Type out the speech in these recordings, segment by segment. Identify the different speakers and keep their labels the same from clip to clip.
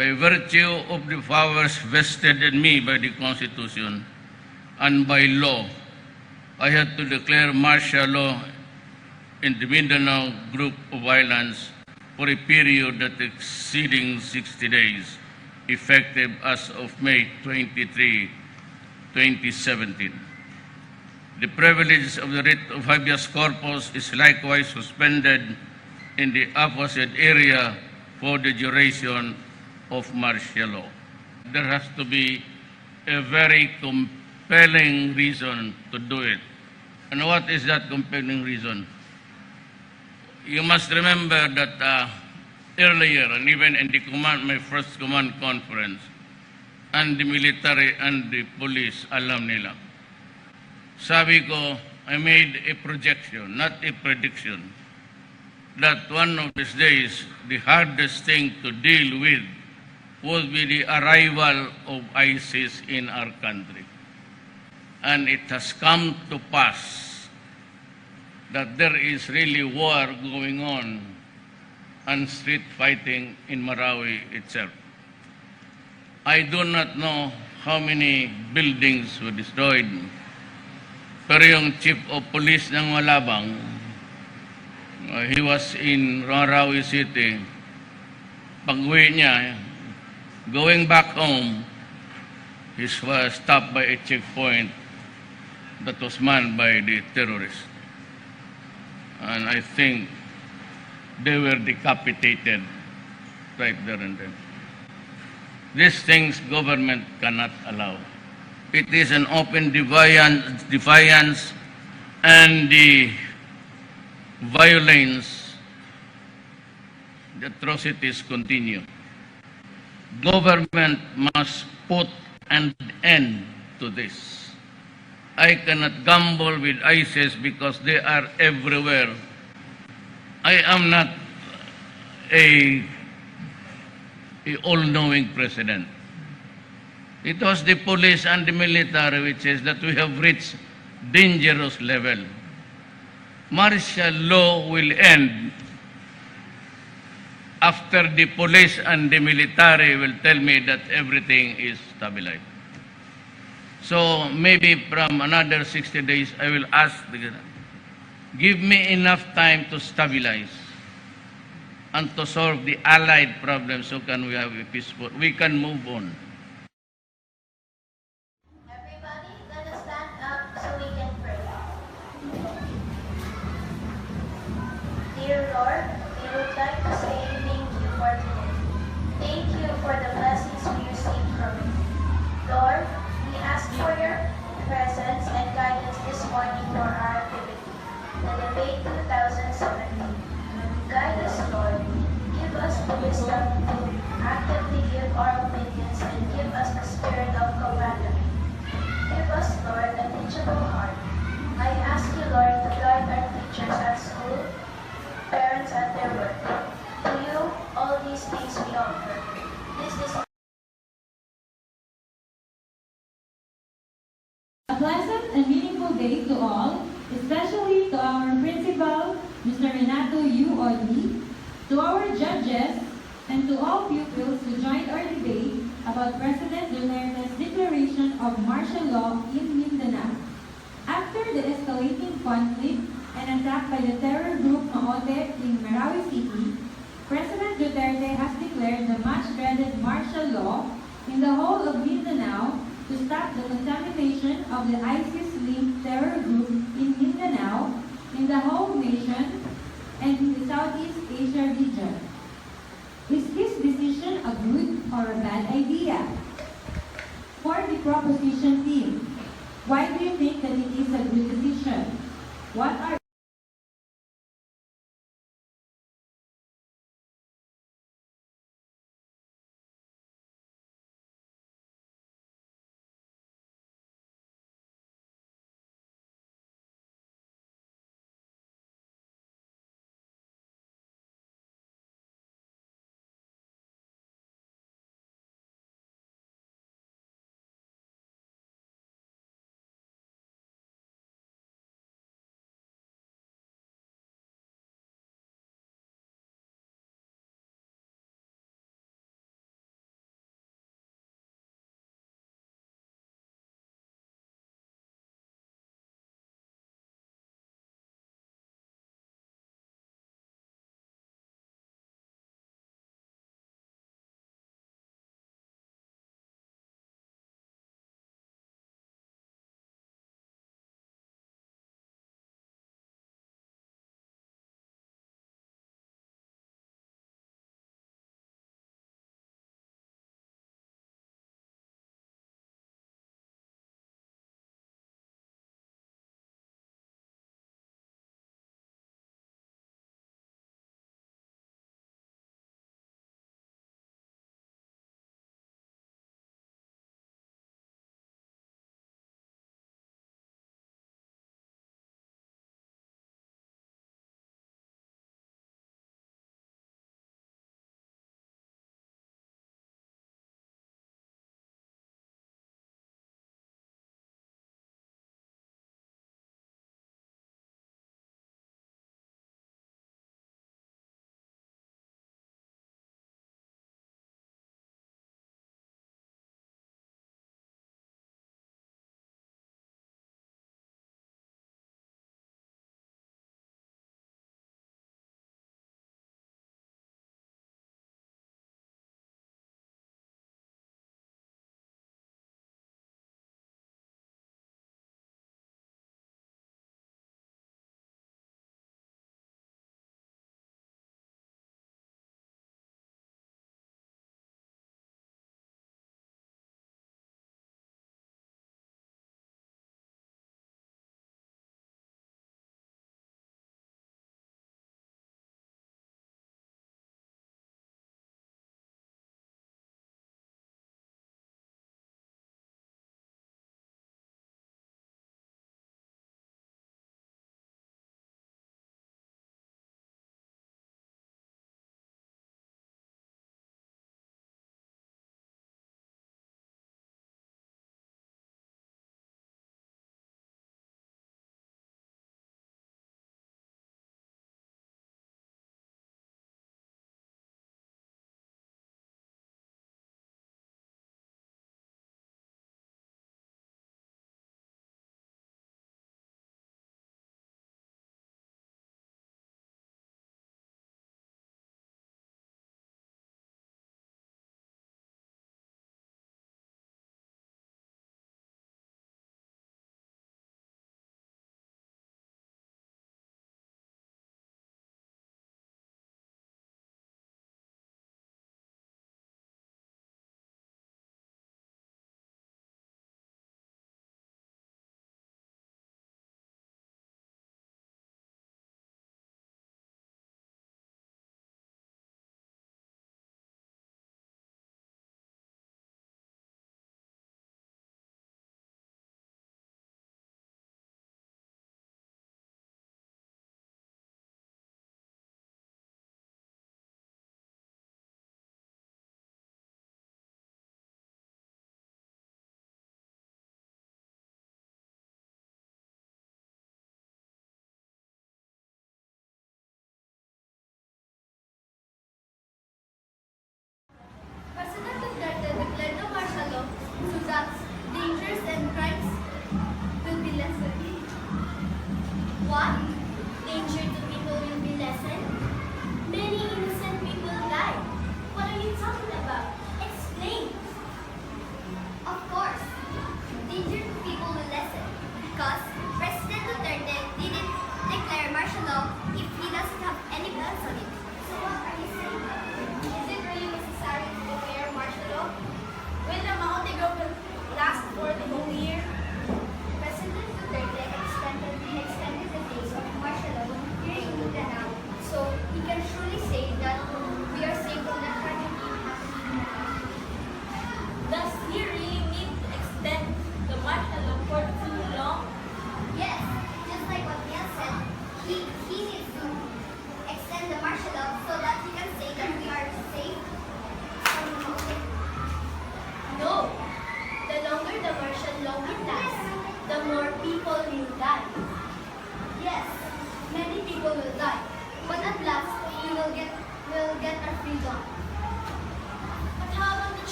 Speaker 1: by virtue of the powers vested in me by the Constitution and by law, I had to declare martial law in the Mindanao Group of Islands for a period that exceeding 60 days, effective as of May 23, 2017. The privilege of the writ of habeas corpus is likewise suspended in the opposite area for the duration of martial law. There has to be a very compelling reason to do it. And what is that compelling reason? You must remember that earlier, and even in the my first command conference, and the military and the police, alam nila. Sabi ko, I made a projection, not a prediction, that one of these days, the hardest thing to deal with would be the arrival of ISIS in our country. And it has come to pass that there is really war going on and street fighting in Marawi itself. I do not know how many buildings were destroyed, pero yung chief of police ng Malabang, he was in Marawi City. Pag-uwi niya, going back home, he was stopped by a checkpoint that was manned by the terrorists. And I think they were decapitated right there and then. These things government cannot allow. It is an open defiance and the violence, the atrocities continue. Government must put an end to this. I cannot gamble with ISIS because they are everywhere. I am not a all-knowing president. It was the police and the military which says that we have reached dangerous level. Martial law will end after the police and the military will tell me that everything is stabilized. So maybe from another 60 days, I will ask, give me enough time to stabilize and to solve the allied problems so can we have a peaceful, we can move on.
Speaker 2: Everybody, let us stand up so we can pray. Dear Lord, we would like to say thank you for today. Thank you for the blessings we received from you. Lord, we ask for your presence and guidance this morning for our activity, the debate 2017. Guide us, Lord. Give us the wisdom to actively give our opinions and give us the spirit of compassion. Give us, Lord, a teachable heart. I ask you, Lord, to guide our teachers at school, parents at their work. To you, all these things we offer. This is
Speaker 3: a pleasant and meaningful day to all, especially to our principal, Mr. Renato U. Odli, to our judges, and to all pupils who joined our debate about President Duterte's declaration of martial law in Mindanao. After the escalating conflict and attack by the terror group Maote in Marawi City, President Duterte has declared the much-dreaded martial law in the whole of Mindanao to stop the contamination of the ISIS-linked terror group in Mindanao, in the whole nation, and in the Southeast Asia region. Is this decision a good or a bad idea? For the proposition team, why do you think that it is a good decision? What are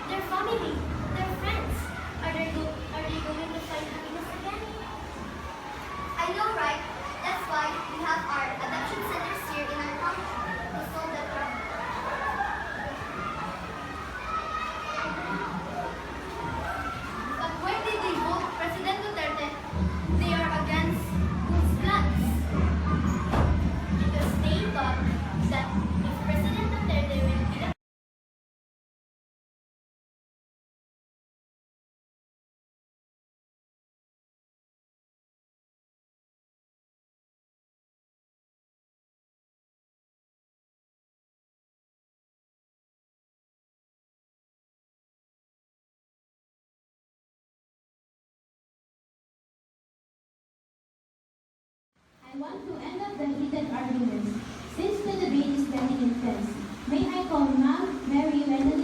Speaker 4: their family, their friends. Are they going to find happiness again? I know, right? That's why we have our adoption centers here in our country to solve that problem. But why did they vote President Duterte? They are against those plans. Because they thought that if President Duterte will be the
Speaker 3: I want to end up the heated arguments. Since the debate is getting intense, may I call Ma'am Mary Renely